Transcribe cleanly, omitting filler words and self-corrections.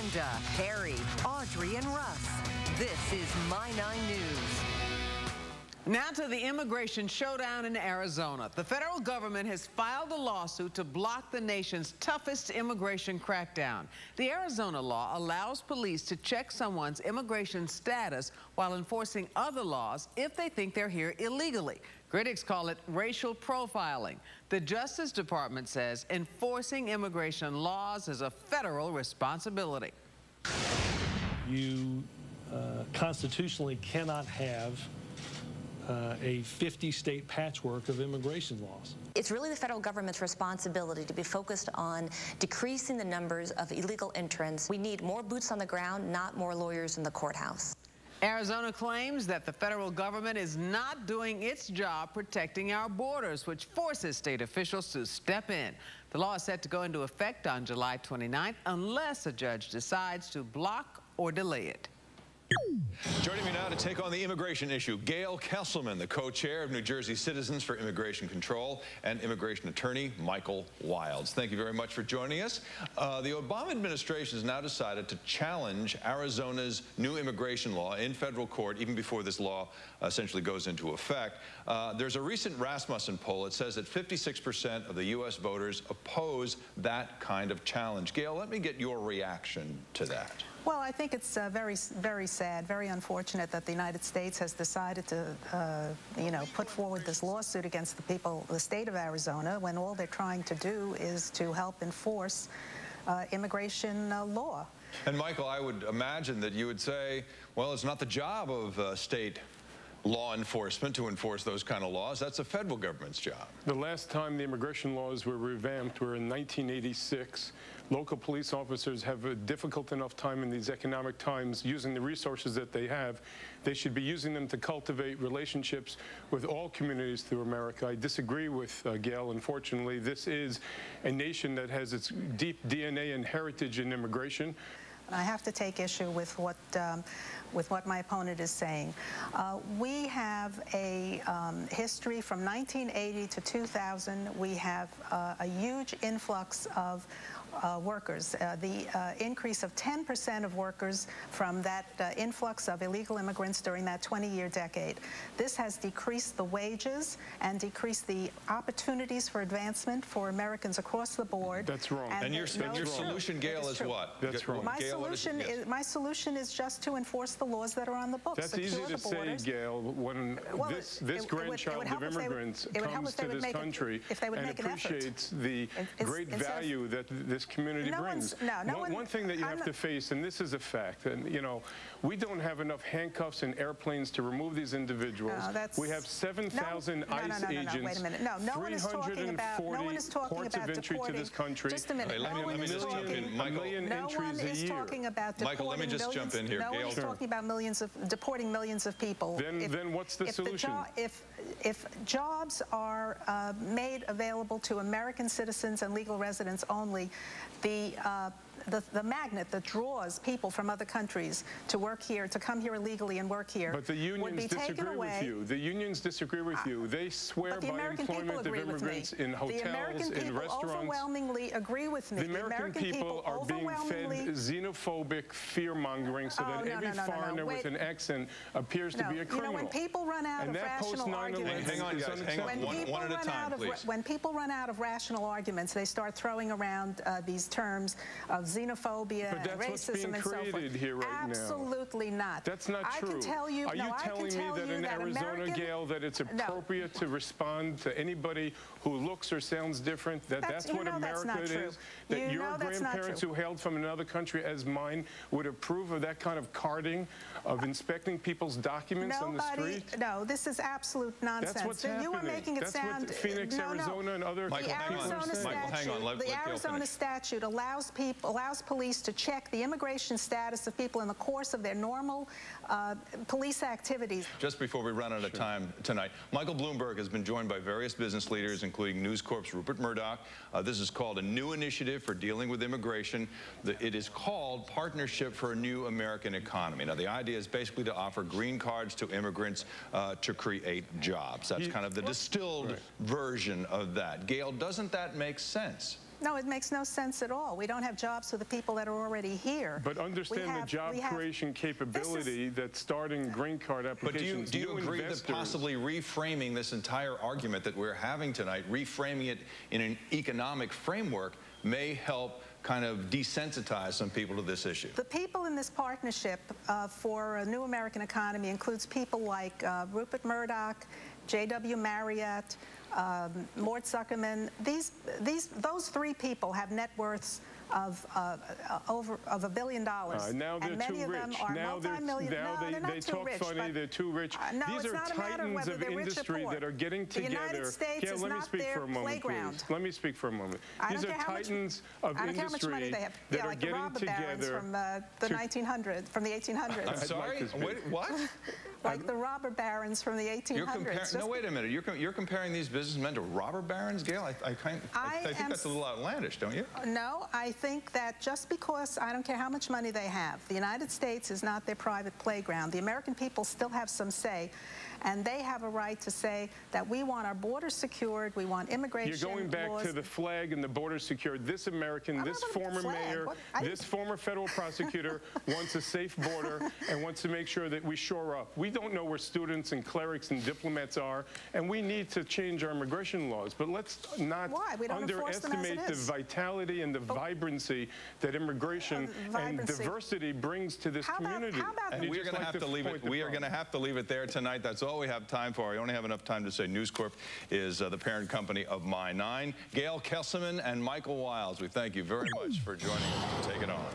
Amanda, Harry, Audrey, and Russ. This is My 9 News. Now to the immigration showdown in Arizona. The federal government has filed a lawsuit to block the nation's toughest immigration crackdown. The Arizona law allows police to check someone's immigration status while enforcing other laws if they think they're here illegally. Critics call it racial profiling. The Justice Department says enforcing immigration laws is a federal responsibility. You constitutionally cannot have a 50-state patchwork of immigration laws. It's really the federal government's responsibility to be focused on decreasing the numbers of illegal entrants. We need more boots on the ground, not more lawyers in the courthouse. Arizona claims that the federal government is not doing its job protecting our borders, which forces state officials to step in. The law is set to go into effect on July 29th unless a judge decides to block or delay it. Joining me now to take on the immigration issue, Gayle Kesselman, the co-chair of New Jersey Citizens for Immigration Control, and immigration attorney Michael Wilds. Thank you very much for joining us. The Obama administration has now decided to challenge Arizona's new immigration law in federal court even before this law essentially goes into effect. There's a recent Rasmussen poll that says that 56% of the U.S. voters oppose that kind of challenge. Gayle, let me get your reaction to that. Well, I think it's very sad, very unfortunate that the United States has decided to, put forward this lawsuit against the state of Arizona, when all they're trying to do is to help enforce immigration law. And Michael, I would imagine that you would say, well, it's not the job of state law enforcement to enforce those kind of laws. That's the federal government's job. The last time the immigration laws were revamped were in 1986. Local police officers have a difficult enough time in these economic times using the resources that they have. They should be using them to cultivate relationships with all communities through America. I disagree with Gayle. Unfortunately, this is a nation that has its deep DNA and heritage in immigration. I have to take issue with what my opponent is saying. We have a history from 1980 to 2000. We have a huge influx of workers. The increase of 10% of workers from that influx of illegal immigrants during that 20-year decade. This has decreased the wages and decreased the opportunities for advancement for Americans across the board. That's wrong. And your solution, Gayle, is what? That's wrong. My solution is just to enforce the laws that are on the books. That's easy to say, Gayle, when this grandchild of immigrants comes to this country and appreciates the great value that this community brings. One thing that you have to face, and this is a fact, and we don't have enough handcuffs and airplanes to remove these individuals. We have 7,000 ICE agents. Wait a minute. No one is talking about ports of entry to this country. Just a minute. Let me just jump in, Michael. No one is talking about Michael, let me just jump in here. No one is talking about deporting millions of people. Then what's the solution? If jobs are made available to American citizens and legal residents only, the magnet that draws people from other countries to work here, to come here illegally and work here, but the unions disagree with you. The unions disagree with you. They swear by employment of immigrants in hotels, in restaurants. Overwhelmingly agree with me. The American people are being fed xenophobic fear-mongering so that every foreigner with an accent appears to be a criminal. When people run out of rational arguments, hang on, guys, hang on. One at a time, please. When people run out of rational arguments, they start throwing around these terms of xenophobia and racism and so forth. Here right Absolutely not. That's not true. I can tell you. Are you telling me that in Arizona, Gayle, that it's appropriate to respond to anybody who looks or sounds different? That's what America is? That your grandparents who hailed from another country as mine would approve of that kind of carding, of inspecting people's documents on the street? No, this is absolute nonsense. That's what's happening. You are making it sound. That's what Phoenix, Arizona, and other Michael, hang on. The Arizona statute allows police to check the immigration status of people in the course of their normal police activities. Just before we run out of time tonight, Michael Bloomberg has been joined by various business leaders, including News Corp's Rupert Murdoch. This is called a new initiative for dealing with immigration. It is called Partnership for a New American Economy. Now, the idea is basically to offer green cards to immigrants to create jobs. That's kind of the distilled version of that. Gayle, doesn't that make sense? No, it makes no sense at all. We don't have jobs for the people that are already here. But understand the job creation capability that's starting green card applications. But do you agree that possibly reframing this entire argument that we're having tonight, reframing it in an economic framework, may help kind of desensitize some people to this issue? The people in this partnership for a new American economy includes people like Rupert Murdoch, J.W. Marriott, Mort Zuckerman. Those three people have net worths of $1 billion. Now they're and many too of them rich. are Now multi-million. they talk funny. They're too rich. No, These are titans of industry that are getting together. The United States is let me not speak their for a moment, playground. please. Let me speak for a moment. These are titans of industry that are like the getting robber together. barons from the 1900s, from the 1800s. I'm sorry? What? Like the robber barons from the 1800s. No, wait a minute. You're comparing these businessmen to robber barons, Gayle? I think that's a little outlandish, don't you? No, I think that just because, I don't care how much money they have, the United States is not their private playground. The American people still have some say, and they have a right to say that we want our borders secured, we want immigration laws. You're going back to the flag and the border secured. This American, this former mayor, this former federal prosecutor wants a safe border and wants to make sure that we shore up. We don't know where students and clerics and diplomats are, and we need to change our immigration laws. But let's not underestimate the vitality and the vibrancy that immigration and diversity brings to this community. And we're going to have to leave it. We are going to have to leave it there tonight. That's all we have time for. We only have enough time to say News Corp is the parent company of My 9. Gayle, Kesselman, and Michael Wilds, we thank you very much for joining us and taking on.